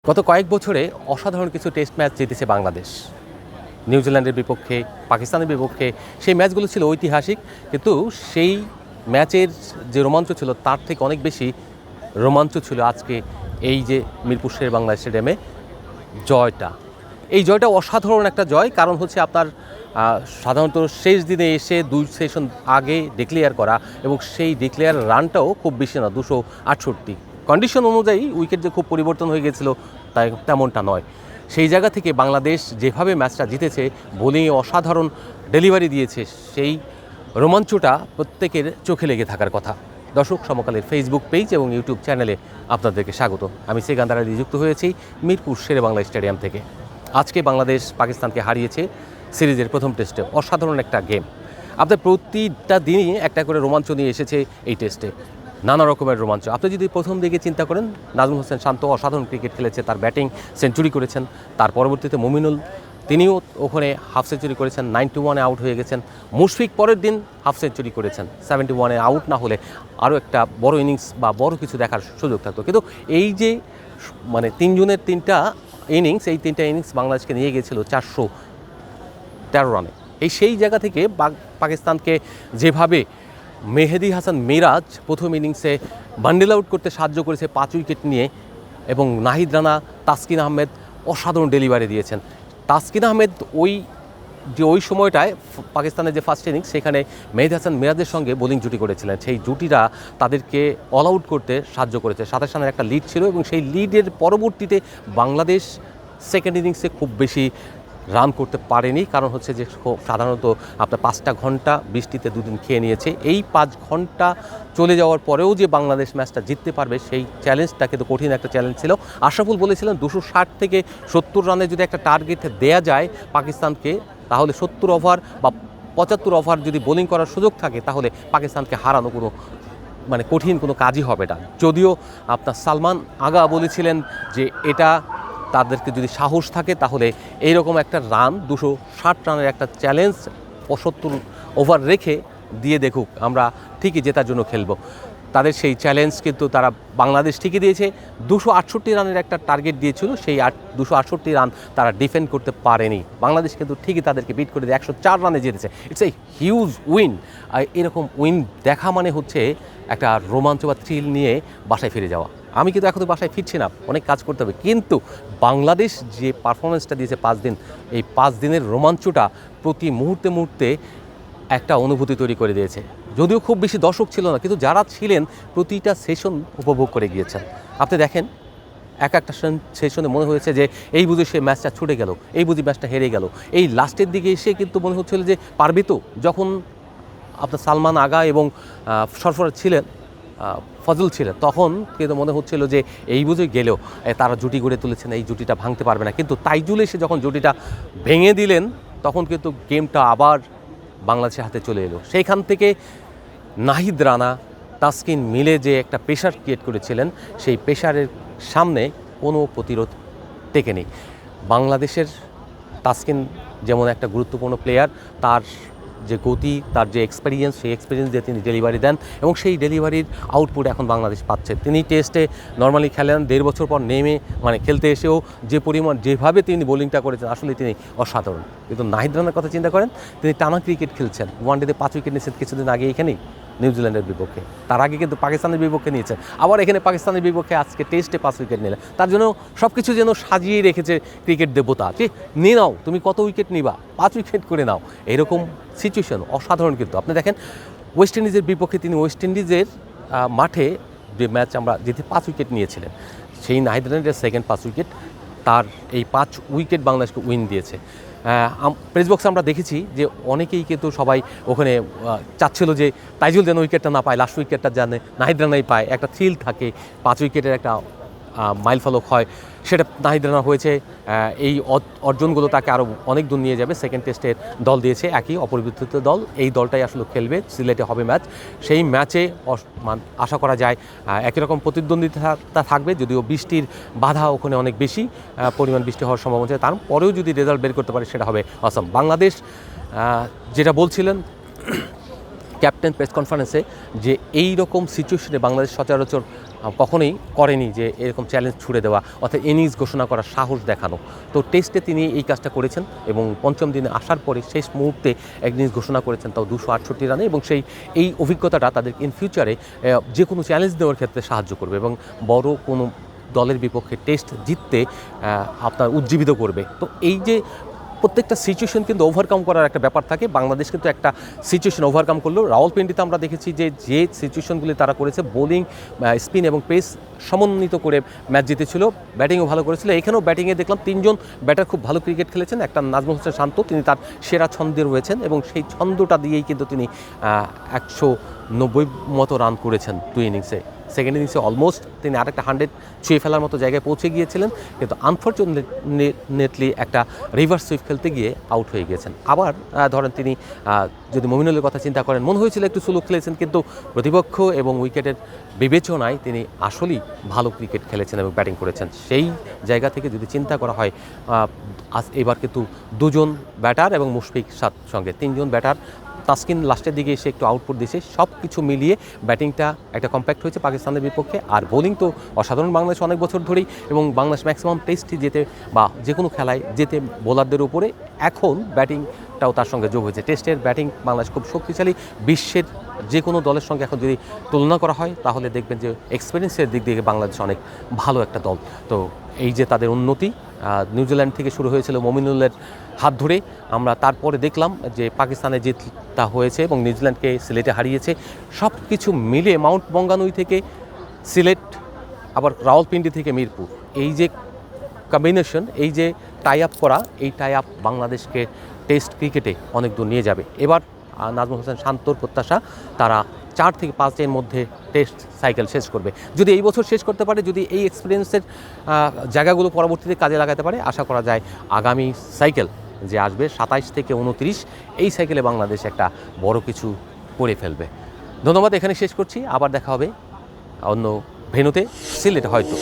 গত কয়েক বছরে অসাধারণ কিছু টেস্ট ম্যাচ জিতেছে বাংলাদেশ। নিউজিল্যান্ডের বিপক্ষে, পাকিস্তানের বিপক্ষে সেই ম্যাচগুলো ছিল ঐতিহাসিক, কিন্তু সেই ম্যাচের যে রোমাঞ্চ ছিল তার থেকে অনেক বেশি রোমাঞ্চ ছিল আজকে এই যে মিরপুর শেরেবাংলা স্টেডিয়ামে জয়টা। এই জয়টা অসাধারণ একটা জয়, কারণ হচ্ছে আপনার সাধারণত শেষ দিনে এসে 2 সেশন আগে ডিক্লেয়ার করা, এবং সেই ডিক্লেয়ার রানটাও খুব বেশি না, 268। কন্ডিশন অনুযায়ী উইকেট যে খুব পরিবর্তন হয়ে গেছিলো তাই তেমনটা নয়। সেই জায়গা থেকে বাংলাদেশ যেভাবে ম্যাচটা জিতেছে, বোলিংয়ে অসাধারণ ডেলিভারি দিয়েছে, সেই রোমাঞ্চটা প্রত্যেকের চোখে লেগে থাকার কথা। দর্শক, সমকালের ফেসবুক পেজ এবং ইউটিউব চ্যানেলে আপনাদেরকে স্বাগত। আমি সেকান্দার আলী যুক্ত হয়েছি মিরপুর শেরেবাংলা স্টেডিয়াম থেকে। আজকে বাংলাদেশ পাকিস্তানকে হারিয়েছে সিরিজের প্রথম টেস্টে। অসাধারণ একটা গেম। আপনার প্রতিটা দিনই একটা করে রোমাঞ্চ নিয়ে এসেছে এই টেস্টে, নানা রকমের রোমাঞ্চ। আপনি যদি প্রথম দিকে চিন্তা করেন, নাজমুল হোসেন শান্ত অসাধারণ ক্রিকেট খেলেছে, তার ব্যাটিং সেঞ্চুরি করেছেন। তার পরবর্তীতে মুমিনুল, তিনিও ওখানে হাফ সেঞ্চুরি করেছেন, 91-এ আউট হয়ে গেছেন। মুশফিক পরের দিন হাফ সেঞ্চুরি করেছেন, 71-এ আউট না হলে আরও একটা বড় ইনিংস বা বড় কিছু দেখার সুযোগ থাকতো। কিন্তু এই যে মানে 3 জনের 3টা ইনিংস, এই 3টা ইনিংস বাংলাদেশকে নিয়ে গিয়েছিল 413 রানে। সেই জায়গা থেকে পাকিস্তানকে যেভাবে মেহেদী হাসান মিরাজ প্রথম ইনিংসে বান্ডেল আউট করতে সাহায্য করেছে 5 উইকেট নিয়ে, এবং নাহিদ রানা, তাসকিন আহমেদ অসাধারণ ডেলিভারি দিয়েছেন। তাসকিন আহমেদ ওই সময়টায় পাকিস্তানের যে ফার্স্ট ইনিংস, সেখানে মেহেদী হাসান মিরাজের সঙ্গে বোলিং জুটি করেছিলেন। সেই জুটিটা তাদেরকে অল আউট করতে সাহায্য করেছে। 27 রানের একটা লিড ছিল, এবং সেই লিডের পরবর্তীতে বাংলাদেশ সেকেন্ড ইনিংসে খুব বেশি রান করতে পারেনি। কারণ হচ্ছে যে সাধারণত আপনার 5টা ঘন্টা বৃষ্টিতে 2 দিন খেয়ে নিয়েছে। এই 5 ঘন্টা চলে যাওয়ার পরেও যে বাংলাদেশ ম্যাচটা জিততে পারবে, সেই চ্যালেঞ্জটা কিন্তু কঠিন একটা চ্যালেঞ্জ ছিল। আশরাফুল বলেছিলেন 260 থেকে 70 রানে যদি একটা টার্গেট দেয়া যায় পাকিস্তানকে, তাহলে 70 ওভার বা 75 ওভার যদি বোলিং করার সুযোগ থাকে, তাহলে পাকিস্তানকে হারানো কোনো কঠিন কোনো কাজই হবে না। যদিও আপনার সালমান আগা বলেছিলেন যে এটা তাদেরকে যদি সাহস থাকে তাহলে এইরকম একটা রান, 260 রানের একটা চ্যালেঞ্জ 75 ওভার রেখে দিয়ে দেখুক, আমরা ঠিকই জেতার জন্য খেলব। তাদের সেই চ্যালেঞ্জ কিন্তু তারা বাংলাদেশ ঠিকই দিয়েছে। 268 রানের একটা টার্গেট দিয়েছিল, সেই 268 রান তারা ডিফেন্ড করতে পারেনি। বাংলাদেশ কিন্তু ঠিকই তাদেরকে বিট করে দিয়ে 104 রানে জিতেছে। It's a huge win. আর এরকম উইন দেখা মানে হচ্ছে একটা রোমাঞ্চ বা থ্রিল নিয়ে বাসায় ফিরে যাওয়া। আমি কিন্তু এখন তো বাসায় ফিরছি না, অনেক কাজ করতে হবে, কিন্তু বাংলাদেশ যে পারফরমেন্সটা দিয়েছে 5 দিন, এই 5 দিনের রোমাঞ্চটা প্রতি মুহূর্তে মুহূর্তে একটা অনুভূতি তৈরি করে দিয়েছে। যদিও খুব বেশি দর্শক ছিল না, কিন্তু যারা ছিলেন প্রতিটা সেশন উপভোগ করে গিয়েছেন। আপনি দেখেন, একটা সেশনে মনে হয়েছে যে এই বুঝি সে ম্যাচটা ছুটে গেল, এই বুঝি ম্যাচটা হেরে গেল। এই লাস্টের দিকে এসে কিন্তু মনে হচ্ছিল যে পারবি তো, যখন আপনার সালমান আগা এবং সরফরাজ ছিলেন, ফজল ছিলেন, তখন কিন্তু মনে হচ্ছিল যে এই বুঝে গেলেও তারা জুটি গড়ে তুলেছেন, এই জুটিটা ভাঙতে পারবে না। কিন্তু তাইজুল এসে যখন জুটিটা ভেঙে দিলেন, তখন কিন্তু গেমটা আবার বাংলাদেশের হাতে চলে এলো। সেইখান থেকে নাহিদ রানা, তাসকিন মিলে যে একটা প্রেশার ক্রিয়েট করেছিলেন, সেই প্রেশারের সামনে কোনো প্রতিরোধ টেকে নেই। বাংলাদেশের তাসকিন যেমন একটা গুরুত্বপূর্ণ প্লেয়ার, তার যে গতি, তার যে এক্সপিরিয়েন্স, সেই এক্সপিরিয়েন্স দিয়ে তিনি ডেলিভারি দেন, এবং সেই ডেলিভারির আউটপুট এখন বাংলাদেশ পাচ্ছে। তিনি টেস্টে নর্মালি খেলেন, 1.5 বছর পর নেমে খেলতে এসেও যে পরিমাণ যেভাবে তিনি বোলিংটা করেছেন, আসলে তিনি অসাধারণ। কিন্তু নাহিদ রানার কথা চিন্তা করেন, তিনি টানা ক্রিকেট খেলছেন, ওয়ানডেতে 5 উইকেট নিয়েছেন কিছুদিন আগে এখানেই নিউজিল্যান্ডের বিপক্ষে। তার আগে কিন্তু পাকিস্তানের বিপক্ষে নিয়েছেন, আবার এখানে পাকিস্তানের বিপক্ষে আজকে টেস্টে 5 উইকেট নিলেন। তার জন্য সব কিছু যেন সাজিয়ে রেখেছে ক্রিকেট দেবতা, যে নিয়ে নাও, তুমি কত উইকেট নিবা, 5 উইকেট করে নাও। এরকম সিচুয়েশন অসাধারণ। কিন্তু আপনি দেখেন, ওয়েস্ট ইন্ডিজের বিপক্ষে তিনি ওয়েস্ট ইন্ডিজের মাঠে যে ম্যাচ আমরা জিতে 5 উইকেট নিয়েছিলেন, সেই নাহিদ রানের সেকেন্ড 5 উইকেট, তার এই 5 উইকেট বাংলাদেশকে উইন দিয়েছে। প্রেস বক্সে আমরা দেখেছি যে অনেকেই কিন্তু সবাই ওখানে চাচ্ছিল যে তাইজুল যেন উইকেটটা না পায়, লাস্ট উইকেটটা যেন নাহিদ রানাই পায়, একটা থ্রিল থাকে, 5 উইকেটের একটা মাইল ফলক হয়, সেটা নাহিদ রানা হয়েছে। এই অর্জনগুলো তাকে আরও অনেক দূর নিয়ে যাবে। সেকেন্ড টেস্টের দল দিয়েছে একই অপরিবর্তিত দল, এই দলটাই আসলে খেলবে, সিলেটে হবে ম্যাচ। সেই ম্যাচে আশা করা যায় একই রকম প্রতিদ্বন্দ্বিতা থাকবে, যদিও বৃষ্টির বাধা ওখানে অনেক বেশি পরিমাণ বৃষ্টি হওয়ার সম্ভাবনা আছে। তারপরেও যদি রেজাল্ট বের করতে পারে, সেটা হবে অসম। বাংলাদেশ যেটা বলছিলেন ক্যাপ্টেন প্রেস কনফারেন্সে, যে এই রকম সিচুয়েশনে বাংলাদেশ সচরাচর কখনোই করেনি যে এরকম চ্যালেঞ্জ ছুড়ে দেওয়া অর্থাৎ ইনিংস ঘোষণা করার সাহস দেখানো। তো টেস্টে তিনি এই কাজটা করেছেন এবং পঞ্চম দিনে আসার পরে শেষ মুহূর্তে এক ইনিংস ঘোষণা করেছেন, তাও 268 রানে, এবং এই অভিজ্ঞতাটা তাদের ইন ফিউচারে যে কোনো চ্যালেঞ্জ দেওয়ার ক্ষেত্রে সাহায্য করবে এবং বড় কোনো দলের বিপক্ষে টেস্ট জিততে আপনার উজ্জীবিত করবে। তো এই যে প্রত্যেকটা সিচুয়েশন কিন্তু ওভারকাম করার একটা ব্যাপার থাকে, বাংলাদেশ কিন্তু একটা সিচুয়েশন ওভারকাম করলো। রাওয়ালপিন্ডিতে আমরা দেখেছি যে সিচুয়েশনগুলি তারা করেছে, বোলিং, স্পিন এবং পেস সমন্বিত করে ম্যাচ জিতেছিল, ব্যাটিংও ভালো করেছিল। এখানেও ব্যাটিংয়ে দেখলাম 3 জন ব্যাটার খুব ভালো ক্রিকেট খেলেছেন। একটা নাজমুল হোসেন শান্ত, তিনি তার সেরা ছন্দে রয়েছেন এবং সেই ছন্দটা দিয়েই কিন্তু তিনি 190 মতো রান করেছেন 2 ইনিংসে। সেকেন্ড ইনিংসে অলমোস্ট তিনি আরেকটা 100 ছুঁয়ে ফেলার মতো জায়গায় পৌঁছে গিয়েছিলেন, কিন্তু আনফর্চুনেটলি একটা রিভার্স সুইপ খেলতে গিয়ে আউট হয়ে গিয়েছেন। আবার ধরেন তিনি যদি মমিনুলের কথা চিন্তা করেন, মনে হয়েছিল একটু সুলুক খেলেছেন, কিন্তু প্রতিপক্ষ এবং উইকেটের বিবেচনায় তিনি আসলেই ভালো ক্রিকেট খেলেছেন এবং ব্যাটিং করেছেন। সেই জায়গা থেকে যদি চিন্তা করা হয়, এবার কিন্তু 2 জন ব্যাটার এবং মুশফিক সঙ্গে 3 জন ব্যাটার, তাসকিন লাস্টের দিকে এসে একটু আউটপুট দিয়েছে, সব কিছু মিলিয়ে ব্যাটিংটা একটা কম্প্যাক্ট হয়েছে পাকিস্তানের বিপক্ষে। আর বোলিং তো অসাধারণ বাংলাদেশ অনেক বছর ধরেই, এবং বাংলাদেশ ম্যাক্সিমাম টেস্টই যেতে বা যে কোনো খেলায় যেতে বোলারদের উপরে, এখন ব্যাটিংটাও তার সঙ্গে যোগ হয়েছে। টেস্টের ব্যাটিং বাংলাদেশ খুব শক্তিশালী, বিশ্বের যে কোনো দলের সঙ্গে এখন যদি তুলনা করা হয় তাহলে দেখবেন যে এক্সপিরিয়েন্সের দিক দিয়ে বাংলাদেশ অনেক ভালো একটা দল। তো এই যে তাদের উন্নতি, নিউজিল্যান্ড থেকে শুরু হয়েছিল মমিনুলের হাত ধরে, আমরা তারপরে দেখলাম যে পাকিস্তানে জিতটা হয়েছে এবং নিউজিল্যান্ডকে সিলেটে হারিয়েছে। সব কিছু মিলে মাউন্ট মঙ্গানুই থেকে সিলেট, আবার রাওয়ালপিন্ডি থেকে মিরপুর, এই যে কম্বিনেশন, এই যে টাই আপ করা, এই টাই আপ বাংলাদেশকে টেস্ট ক্রিকেটে অনেক দূর নিয়ে যাবে। এবার নাজমুল হোসেন শান্তর প্রত্যাশা তারা 4 থেকে 5 দিনের মধ্যে টেস্ট সাইকেল শেষ করবে। যদি এই বছর শেষ করতে পারে, যদি এই এক্সপিরিয়েন্সের জায়গাগুলো পরবর্তীতে কাজে লাগাতে পারে, আশা করা যায় আগামী সাইকেল যে আসবে 27 থেকে 29, এই সাইকেলে বাংলাদেশ একটা বড় কিছু করে ফেলবে। ধন্যবাদ, এখানে শেষ করছি। আবার দেখা হবে অন্য ভেন্যুতে, সিলেটে হয়তো।